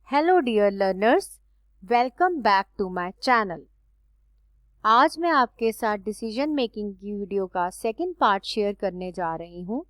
Hello dear learners, welcome back to my channel. आज मैं आपके साथ डिसीजन मेकिंग की वीडियो का सेकंड पार्ट शेयर करने जा रही हूँ,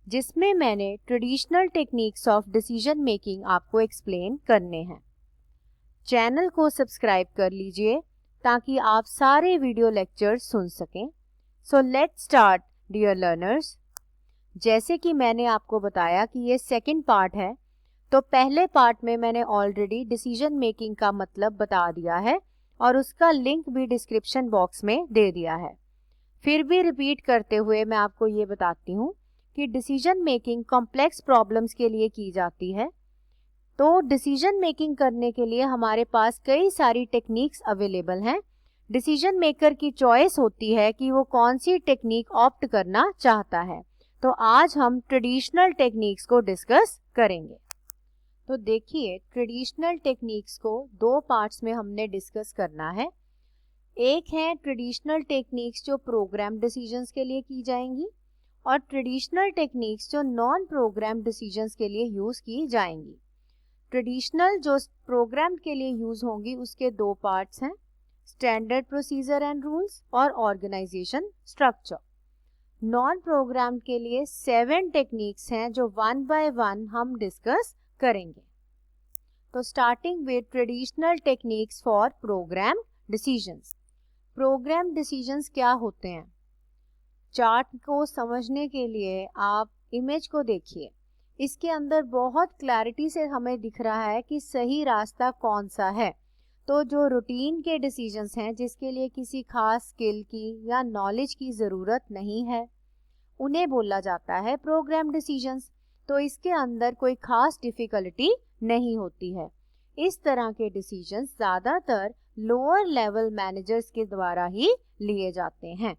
जिसमें मैंने traditional techniques of decision making आपको एक्सप्लेन करने हैं। चैनल को सब्सक्राइब कर लीजिए ताकि आप सारे वीडियो लेक्चर्स सुन सकें। So let's start dear learners. जैसे कि मैंने आपको बताया कि ये सेकंड पार्ट है, तो पहले पार्ट में मैंने ऑलरेडी डिसीजन मेकिंग का मतलब बता दिया है और उसका लिंक भी डिस्क्रिप्शन बॉक्स में दे दिया है। फिर भी रिपीट करते हुए मैं आपको ये बताती हूँ कि डिसीजन मेकिंग कॉम्प्लेक्स प्रॉब्लम्स के लिए की जाती है। तो डिसीजन मेकिंग करने के लिए हमारे पास कई सारी टेक्निक्स अवेलेबल हैं। डिसीजन मेकर की चॉइस होती है कि वो कौन सी टेक्निक ऑप्ट करना चाहता है। तो आज हम ट्रेडिशनल टेक्निक्स को डिस्कस करेंगे। तो देखिए, ट्रेडिशनल टेक्निक्स को दो पार्ट्स में हमने डिस्कस करना है। एक है ट्रेडिशनल टेक्निक्स जो प्रोग्राम डिसीजंस के लिए की जाएंगी और ट्रेडिशनल टेक्निक्स जो नॉन प्रोग्राम डिसीजंस के लिए यूज की जाएंगी। ट्रेडिशनल जो प्रोग्राम के लिए यूज होंगी उसके दो पार्ट्स हैं, स्टैंडर्ड प्रोसीजर एंड रूल्स और ऑर्गेनाइजेशन स्ट्रक्चर। नॉन प्रोग्राम के लिए 7 टेक्निक्स हैं जो वन बाय वन हम डिस्कस करेंगे। तो starting with traditional techniques for programme decisions. Programme decisions क्या होते हैं? चार्ट को समझने के लिए आप इमेज को देखिए। इसके अंदर बहुत क्लैरिटी से हमें दिख रहा है कि सही रास्ता कौन सा है। तो जो रूटीन के डिसीजंस हैं जिसके लिए किसी खास स्किल की या नॉलेज की ज़रूरत नहीं है, उन्हें बोला जाता है प्रोग्राम डिसीजंस। तो इसके अंदर कोई खास डिफिकल्टी नहीं होती है। इस तरह के डिसीजंस ज़्यादातर लोअर लेवल मैनेजर्स के द्वारा ही लिए जाते हैं।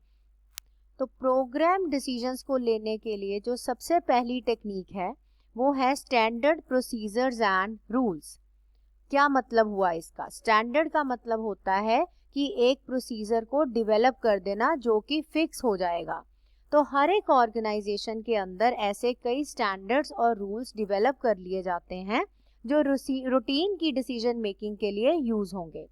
तो प्रोग्राम डिसीजंस को लेने के लिए जो सबसे पहली टेक्निक है वो है स्टैंडर्ड प्रोसीजर्स एंड रूल्स। क्या मतलब हुआ इसका? स्टैंडर्ड का मतलब होता है कि एक प्रोसीजर को डिवेलप कर देना जो कि फिक्स हो जाएगा। तो हर एक ऑर्गेनाइजेशन के अंदर ऐसे कई स्टैंडर्ड्स और रूल्स डिवेलप कर लिए जाते हैं जो रूटीन की डिसीजन मेकिंग के लिए यूज होंगे।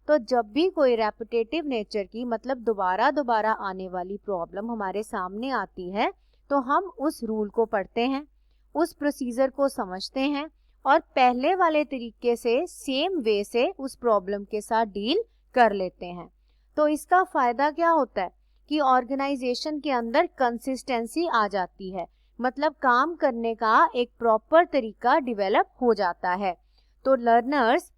तो जब भी कोई रेपिटेटिव नेचर की मतलब दोबारा दोबारा आने वाली प्रॉब्लम हमारे सामने आती है, तो हम उस रूल को पढ़ते हैं, उस प्रोसीजर को समझते हैं और पहले वाले तरीके से सेम वे से उस प्रॉब्लम के साथ डील कर लेते हैं। तो इसका फायदा क्या होता है कि ऑर्गेनाइजेशन के अंदर कंसिस्टेंसी आ जाती है, मतलब काम करने का एक प्रॉपर तरीका डेवलप हो जाता है। तो लर्नर्स,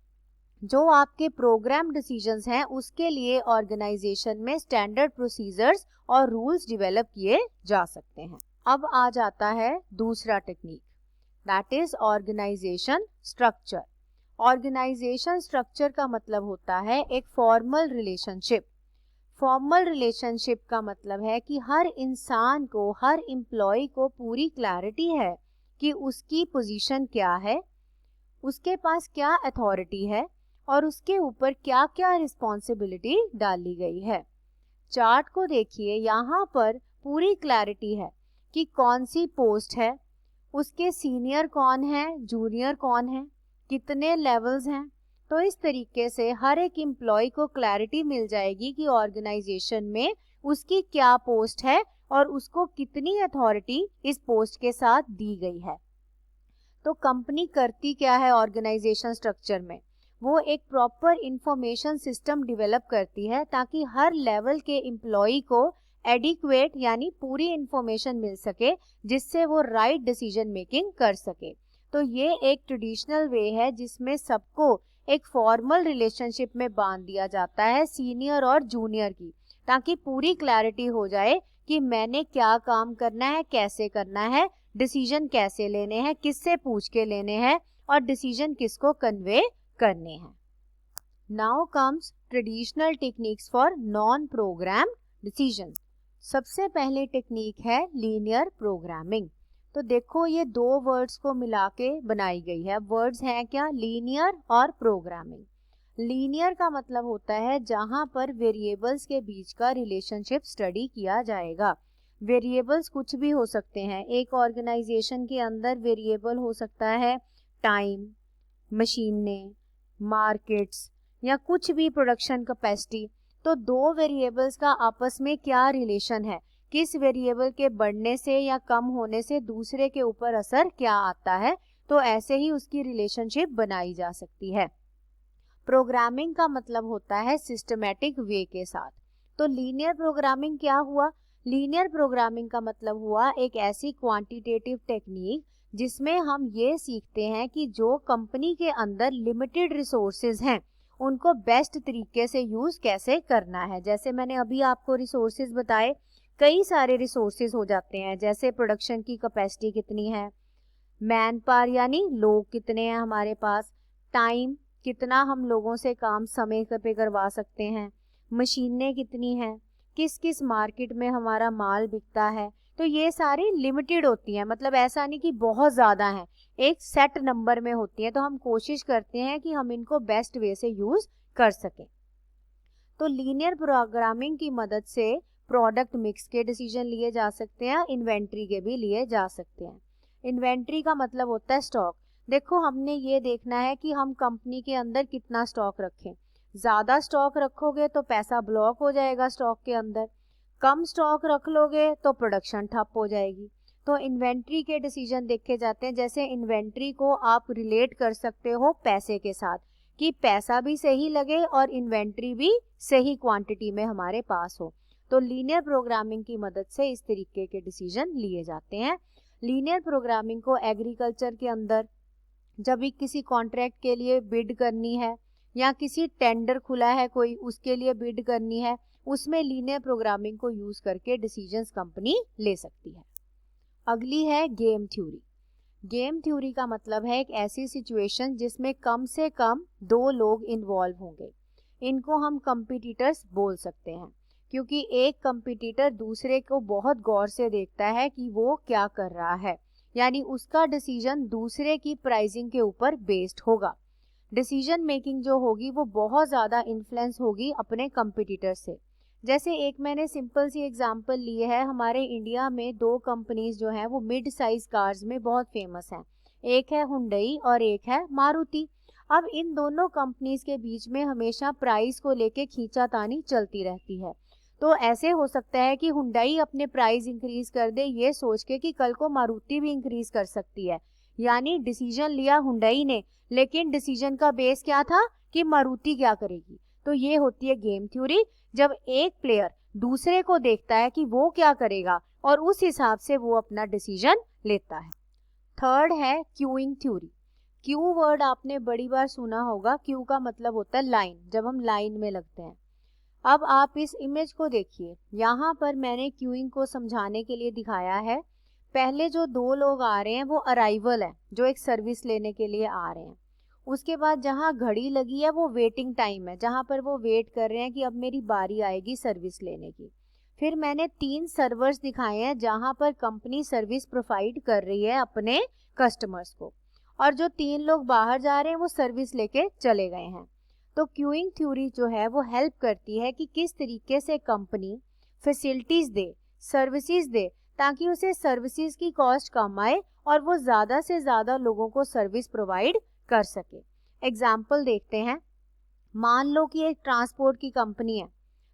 जो आपके प्रोग्राम डिसीजंस हैं उसके लिए ऑर्गेनाइजेशन में स्टैंडर्ड प्रोसीजर्स और रूल्स डेवलप किए जा सकते हैं। अब आ जाता है दूसरा technique, that is organisation structure. Organisation structure का मतलब होता है एक फॉर्मल रिलेशनशिप। फॉर्मल रिलेशनशिप का मतलब है कि हर इंसान को, हर एम्प्लॉय को पूरी क्लैरिटी है कि उसकी पोजीशन क्या है, उसके पास क्या अथॉरिटी है और उसके ऊपर क्या क्या रिस्पॉन्सिबिलिटी डाली गई है। चार्ट को देखिए, यहाँ पर पूरी क्लैरिटी है कि कौन सी पोस्ट है, उसके सीनियर कौन है, जूनियर कौन है, कितने लेवल्स हैं। तो इस तरीके से हर एक एम्प्लॉय को क्लैरिटी मिल जाएगी कि ऑर्गेनाइजेशन में उसकी क्या पोस्ट है और उसको कितनी अथॉरिटी इस पोस्ट के साथ दी गई है। तो कंपनी करती क्या है ऑर्गेनाइजेशन स्ट्रक्चर में? वो एक प्रॉपर इंफॉर्मेशन सिस्टम डेवलप करती है ताकि हर लेवल के एम्प्लॉय को एडिक्वेट यानी पूरी इंफॉर्मेशन मिल सके, जिससे वो राइट डिसीजन मेकिंग कर सके। तो ये एक ट्रेडिशनल वे है जिसमें सबको एक फॉर्मल रिलेशनशिप में बांध दिया जाता है, सीनियर और जूनियर की, ताकि पूरी क्लैरिटी हो जाए कि मैंने क्या काम करना है, कैसे करना है, डिसीजन कैसे लेने हैं, किससे पूछ के लेने हैं और डिसीजन किसको कन्वे करने हैं। Now comes traditional techniques for non programme decision. सबसे पहले टेक्निक है लीनियर प्रोग्रामिंग। तो देखो, ये दो वर्ड्स को मिला के बनाई गई है। वर्ड्स हैं क्या? लीनियर और प्रोग्रामिंग। लीनियर का मतलब होता है जहां पर वेरिएबल्स के बीच का रिलेशनशिप स्टडी किया जाएगा। वेरिएबल्स कुछ भी हो सकते हैं। एक ऑर्गेनाइजेशन के अंदर वेरिएबल हो सकता है टाइम, मशीनें, मार्केट्स या कुछ भी प्रोडक्शन कैपेसिटी, तो दो वेरिएबल्स का आपस में क्या रिलेशन है, किस वेरिएबल के बढ़ने से या कम होने से दूसरे के ऊपर असर क्या आता है, तो ऐसे ही उसकी रिलेशनशिप बनाई जा सकती है। प्रोग्रामिंग का मतलब होता है सिस्टमैटिक वे के साथ। तो लीनियर प्रोग्रामिंग क्या हुआ? लीनियर प्रोग्रामिंग का मतलब हुआ एक ऐसी क्वांटिटेटिव टेक्निक जिसमें हम ये सीखते हैं कि जो कंपनी के अंदर लिमिटेड रिसोर्सेज हैं उनको बेस्ट तरीके से यूज कैसे करना है। जैसे मैंने अभी आपको रिसोर्सेज बताए, कई सारे रिसोर्सेज हो जाते हैं, जैसे प्रोडक्शन की कैपेसिटी कितनी है, मैन पावर यानी लोग कितने हैं हमारे पास, टाइम कितना हम लोगों से काम समय पे करवा सकते हैं, मशीनें कितनी हैं, किस किस मार्केट में हमारा माल बिकता है। तो ये सारी लिमिटेड होती हैं, मतलब ऐसा नहीं कि बहुत ज़्यादा हैं, एक सेट नंबर में होती हैं। तो हम कोशिश करते हैं कि हम इनको बेस्ट वे से यूज़ कर सकें। तो लीनियर प्रोग्रामिंग की मदद से प्रोडक्ट मिक्स के डिसीजन लिए जा सकते हैं, इन्वेंट्री के भी लिए जा सकते हैं। इन्वेंट्री का मतलब होता है स्टॉक। देखो, हमने ये देखना है कि हम कंपनी के अंदर कितना स्टॉक रखें। ज़्यादा स्टॉक रखोगे तो पैसा ब्लॉक हो जाएगा स्टॉक के अंदर, कम स्टॉक रख लोगे तो प्रोडक्शन ठप हो जाएगी। तो इन्वेंट्री के डिसीजन देखे जाते हैं। जैसे इन्वेंट्री को आप रिलेट कर सकते हो पैसे के साथ, कि पैसा भी सही लगे और इन्वेंट्री भी सही क्वांटिटी में हमारे पास हो। तो लीनियर प्रोग्रामिंग की मदद से इस तरीके के डिसीजन लिए जाते हैं। लीनियर प्रोग्रामिंग को एग्रीकल्चर के अंदर जब भी किसी कॉन्ट्रैक्ट के लिए बिड करनी है या किसी टेंडर खुला है कोई, उसके लिए बिड करनी है, उसमें लीनियर प्रोग्रामिंग को यूज करके डिसीजंस कंपनी ले सकती है। अगली है गेम थ्योरी। गेम थ्योरी का मतलब है एक ऐसी सिचुएशन जिसमें कम से कम दो लोग इन्वॉल्व होंगे। इनको हम कंपटीटर्स बोल सकते हैं, क्योंकि एक कंपटीटर दूसरे को बहुत गौर से देखता है कि वो क्या कर रहा है, यानी उसका डिसीजन दूसरे की प्राइसिंग के ऊपर बेस्ड होगा। डिसीजन मेकिंग जो होगी वो बहुत ज़्यादा इन्फ्लुएंस होगी अपने कंपटीटर से। जैसे एक मैंने सिंपल सी एग्जांपल ली है, हमारे इंडिया में दो कंपनीज जो हैं वो मिड साइज कार्स में बहुत फेमस हैं, एक है हुंडई और एक है मारुति। अब इन दोनों कंपनीज के बीच में हमेशा प्राइस को लेके खींचातानी चलती रहती है। तो ऐसे हो सकता है कि हुंडई अपने प्राइस इंक्रीज कर दे ये सोच के कि कल को मारुति भी इंक्रीज कर सकती है, यानी डिसीजन लिया हुंडई ने, लेकिन डिसीजन का बेस क्या था कि मारुति क्या करेगी। तो ये होती है गेम थ्योरी, जब एक प्लेयर दूसरे को देखता है कि वो क्या करेगा और उस हिसाब से वो अपना डिसीजन लेता है। थर्ड है क्यूइंग थ्योरी। क्यू वर्ड आपने बड़ी बार सुना होगा। क्यू का मतलब होता है लाइन, जब हम लाइन में लगते हैं। अब आप इस इमेज को देखिए, यहाँ पर मैंने क्यूइंग को समझाने के लिए दिखाया है। पहले जो दो लोग आ रहे हैं वो अराइवल है, जो एक सर्विस लेने के लिए आ रहे हैं। उसके बाद जहाँ घड़ी लगी है वो वेटिंग टाइम है, जहाँ पर वो वेट कर रहे हैं कि अब मेरी बारी आएगी सर्विस लेने की। फिर मैंने 3 सर्वर्स दिखाए हैं जहाँ पर कंपनी सर्विस प्रोवाइड कर रही है अपने कस्टमर्स को, और जो 3 लोग बाहर जा रहे हैं वो सर्विस लेके चले गए हैं। तो क्यूइंग थ्योरी जो है वो हेल्प करती है कि किस तरीके से कंपनी फैसिलिटीज दे, सर्विसेज दे, ताकि उसे सर्विसेज की कॉस्ट कम आए और वो ज़्यादा से ज़्यादा लोगों को सर्विस प्रोवाइड कर सके। एग्जाम्पल देखते हैं। मान लो कि एक ट्रांसपोर्ट की कंपनी है,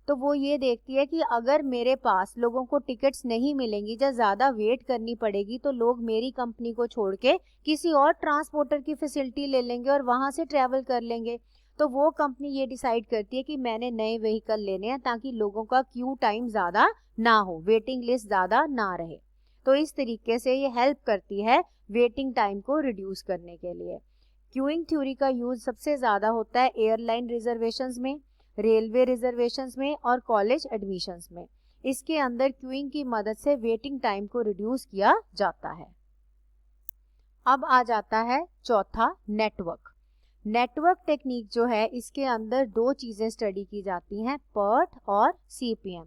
तो वो ये देखती है कि अगर मेरे पास लोगों को टिकट्स नहीं मिलेंगी या ज़्यादा वेट करनी पड़ेगी तो लोग मेरी कंपनी को छोड़ के किसी और ट्रांसपोर्टर की फैसिलिटी ले लेंगे और वहाँ से ट्रैवल कर लेंगे। तो वो कंपनी ये डिसाइड करती है कि मैंने नए व्हीकल लेने हैं ताकि लोगों का क्यू टाइम ज़्यादा ना हो, वेटिंग लिस्ट ज़्यादा ना रहे। तो इस तरीके से ये हेल्प करती है वेटिंग टाइम को रिड्यूस करने के लिए। क्यूइंग थ्योरी का यूज सबसे ज़्यादा होता है एयरलाइन रिजर्वेशंस में, रेलवे रिजर्वेशंस में और कॉलेज एडमिशंस में। इसके अंदर क्यूइंग की मदद से वेटिंग टाइम को रिड्यूस किया जाता है। अब आ जाता है चौथा, नेटवर्क। नेटवर्क टेक्निक जो है इसके अंदर दो चीज़ें स्टडी की जाती हैं, पर्ट और सीपीएम।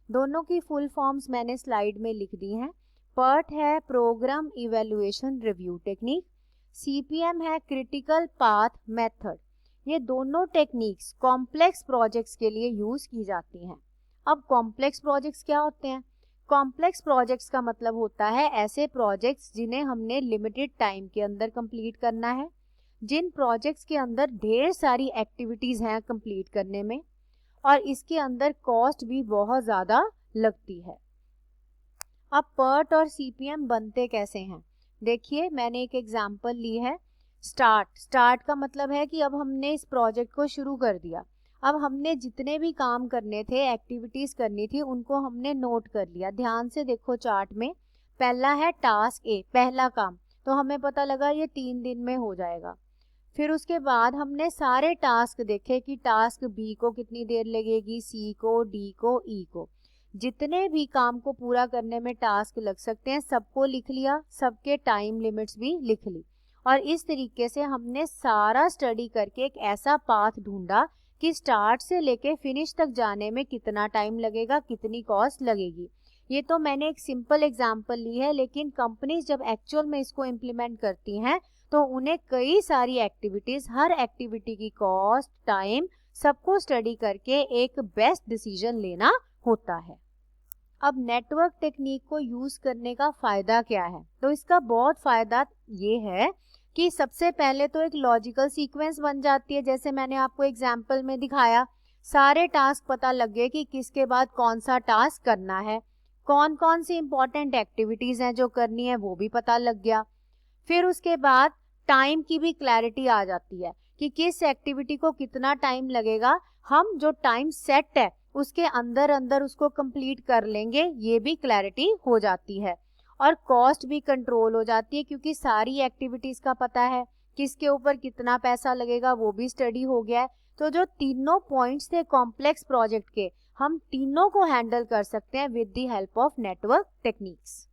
दोनों की फुल फॉर्म्स मैंने स्लाइड में लिख दी हैं। पर्ट है programme evaluation review technique, CPM है क्रिटिकल पाथ मेथड। ये दोनों टेक्निक्स कॉम्प्लेक्स प्रोजेक्ट्स के लिए यूज की जाती हैं। अब कॉम्प्लेक्स प्रोजेक्ट्स क्या होते हैं? कॉम्प्लेक्स प्रोजेक्ट्स का मतलब होता है ऐसे प्रोजेक्ट्स जिन्हें हमने लिमिटेड टाइम के अंदर कंप्लीट करना है, जिन प्रोजेक्ट्स के अंदर ढेर सारी एक्टिविटीज़ हैं कंप्लीट करने में और इसके अंदर कॉस्ट भी बहुत ज़्यादा लगती है। अब PERT और CPM बनते कैसे हैं? देखिए, मैंने एक एग्जांपल ली है। स्टार्ट का मतलब है कि अब हमने इस प्रोजेक्ट को शुरू कर दिया। अब हमने जितने भी काम करने थे, एक्टिविटीज़ करनी थी, उनको हमने नोट कर लिया। ध्यान से देखो चार्ट में, पहला है टास्क ए, पहला काम, तो हमें पता लगा ये 3 दिन में हो जाएगा। फिर उसके बाद हमने सारे टास्क देखे कि टास्क बी को कितनी देर लगेगी, सी को, डी को, ई को, जितने भी काम को पूरा करने में टास्क लग सकते हैं सबको लिख लिया, सबके टाइम लिमिट्स भी लिख ली। और इस तरीके से हमने सारा स्टडी करके एक ऐसा पाथ ढूंढा कि स्टार्ट से लेके फिनिश तक जाने में कितना टाइम लगेगा, कितनी कॉस्ट लगेगी। ये तो मैंने एक सिंपल एग्जांपल ली है, लेकिन कंपनीज जब एक्चुअल में इसको इम्प्लीमेंट करती हैं तो उन्हें कई सारी एक्टिविटीज, हर एक्टिविटी की कॉस्ट, टाइम, सबको स्टडी करके एक बेस्ट डिसीजन लेना होता है। अब नेटवर्क टेक्निक को यूज करने का फायदा क्या है? तो इसका बहुत फायदा ये है कि सबसे पहले तो एक लॉजिकल सीक्वेंस बन जाती है। जैसे मैंने आपको एग्जाम्पल में दिखाया, सारे टास्क पता लग गए कि किसके बाद कौन सा टास्क करना है, कौन कौन सी इंपॉर्टेंट एक्टिविटीज हैं जो करनी है वो भी पता लग गया। फिर उसके बाद टाइम की भी क्लैरिटी आ जाती है कि किस एक्टिविटी को कितना टाइम लगेगा। हम जो टाइम सेट है उसके अंदर अंदर उसको कंप्लीट कर लेंगे, ये भी क्लैरिटी हो जाती है। और कॉस्ट भी कंट्रोल हो जाती है क्योंकि सारी एक्टिविटीज का पता है, किसके ऊपर कितना पैसा लगेगा वो भी स्टडी हो गया है। तो जो तीनों पॉइंट्स थे कॉम्प्लेक्स प्रोजेक्ट के, हम तीनों को हैंडल कर सकते हैं with the help of network techniques.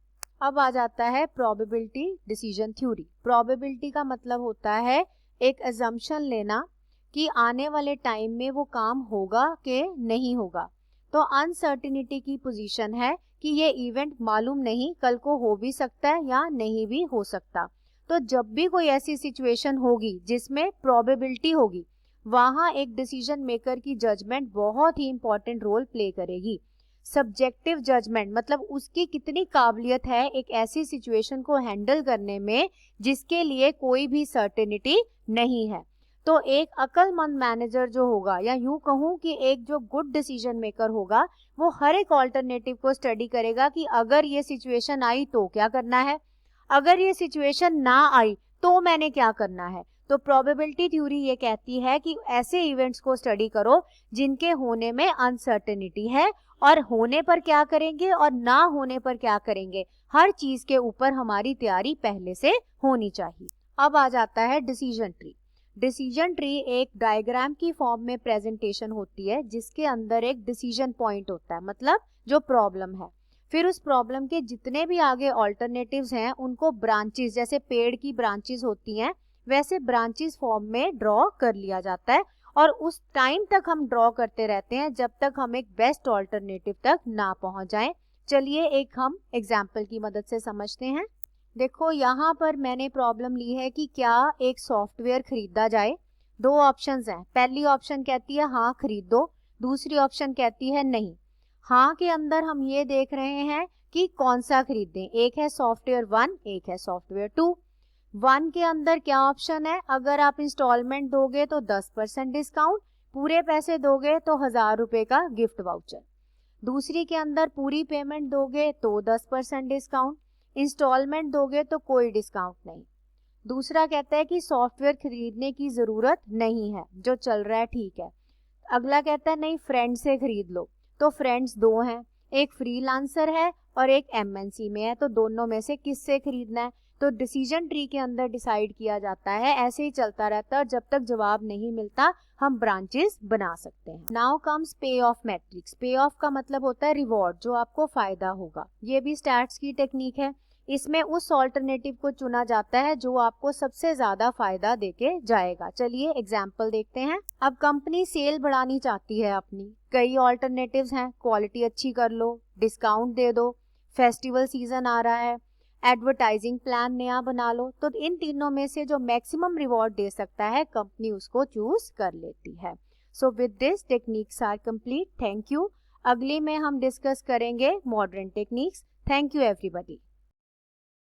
अब आ जाता है प्रोबेबिलिटी डिसीजन थ्योरी। प्रोबेबिलिटी का मतलब होता है एक अजम्पशन लेना कि आने वाले टाइम में वो काम होगा कि नहीं होगा। तो अनसर्टिनिटी की पोजीशन है कि ये इवेंट मालूम नहीं, कल को हो भी सकता है या नहीं भी हो सकता। तो जब भी कोई ऐसी सिचुएशन होगी जिसमें प्रोबेबिलिटी होगी, वहाँ एक डिसीजन मेकर की जजमेंट बहुत ही इंपॉर्टेंट रोल प्ले करेगी। सब्जेक्टिव जजमेंट मतलब उसकी कितनी काबिलियत है एक ऐसी सिचुएशन को हैंडल करने में जिसके लिए कोई भी सर्टेनिटी नहीं है। तो एक अक्लमंद मैनेजर जो होगा, या यूं कहूं कि एक जो गुड डिसीजन मेकर होगा, वो हर एक ऑल्टरनेटिव को स्टडी करेगा कि अगर ये सिचुएशन आई तो क्या करना है, अगर ये सिचुएशन ना आई तो मैंने क्या करना है। तो प्रोबेबिलिटी थ्योरी ये कहती है कि ऐसे इवेंट्स को स्टडी करो जिनके होने में अनसर्टेनिटी है, और होने पर क्या करेंगे और ना होने पर क्या करेंगे, हर चीज के ऊपर हमारी तैयारी पहले से होनी चाहिए। अब आ जाता है डिसीजन ट्री। डिसीजन ट्री एक डायग्राम की फॉर्म में प्रेजेंटेशन होती है जिसके अंदर एक डिसीजन पॉइंट होता है, मतलब जो प्रॉब्लम है। फिर उस प्रॉब्लम के जितने भी आगे ऑल्टरनेटिव्स हैं उनको ब्रांचेस, जैसे पेड़ की ब्रांचेस होती हैं वैसे ब्रांचेस फॉर्म में ड्रॉ कर लिया जाता है, और उस टाइम तक हम ड्रॉ करते रहते हैं जब तक हम एक बेस्ट ऑल्टरनेटिव तक ना पहुंच जाएं। चलिए एक हम एग्जाम्पल की मदद से समझते हैं। देखो यहाँ पर मैंने प्रॉब्लम ली है कि क्या एक सॉफ्टवेयर खरीदा जाए। दो ऑप्शंस हैं, पहली ऑप्शन कहती है हाँ खरीद दो, दूसरी ऑप्शन कहती है नहीं। हाँ के अंदर हम ये देख रहे हैं कि कौन सा खरीदें, एक है सॉफ्टवेयर 1, एक है सॉफ्टवेयर 2। 1 के अंदर क्या ऑप्शन है, अगर आप इंस्टॉलमेंट दोगे तो 10% डिस्काउंट, पूरे पैसे दोगे तो 1000 रुपए का गिफ्ट वाउचर। दूसरी के अंदर पूरी पेमेंट दोगे तो 10% डिस्काउंट, इंस्टॉलमेंट दोगे तो कोई डिस्काउंट नहीं। दूसरा कहता है कि सॉफ्टवेयर खरीदने की जरूरत नहीं है, जो चल रहा है ठीक है। अगला कहता है नहीं फ्रेंड से खरीद लो। तो फ्रेंड्स दो हैं, एक फ्रीलांसर है और एक MNC में है, तो दोनों में से किससे खरीदना है। तो डिसीजन ट्री के अंदर डिसाइड किया जाता है, ऐसे ही चलता रहता है और जब तक जवाब नहीं मिलता हम ब्रांचेस बना सकते हैं। नाउ कम्स पे ऑफ मैट्रिक्स। पे ऑफ का मतलब होता है रिवॉर्ड, जो आपको फायदा होगा। ये भी स्टैट्स की टेक्निक है। इसमें उस ऑल्टरनेटिव को चुना जाता है जो आपको सबसे ज्यादा फायदा देके जाएगा। चलिए एग्जाम्पल देखते हैं। अब कंपनी सेल बढ़ानी चाहती है अपनी, कई ऑल्टरनेटिव्स हैं, क्वालिटी अच्छी कर लो, डिस्काउंट दे दो, फेस्टिवल सीजन आ रहा है, एडवर्टाइजिंग प्लान नया बना लो। तो इन तीनों में से जो मैक्सिमम रिवॉर्ड दे सकता है कंपनी उसको चूज कर लेती है। So with this techniques are complete. Thank you. अगली में हम डिस्कस करेंगे modern techniques. Thank you everybody.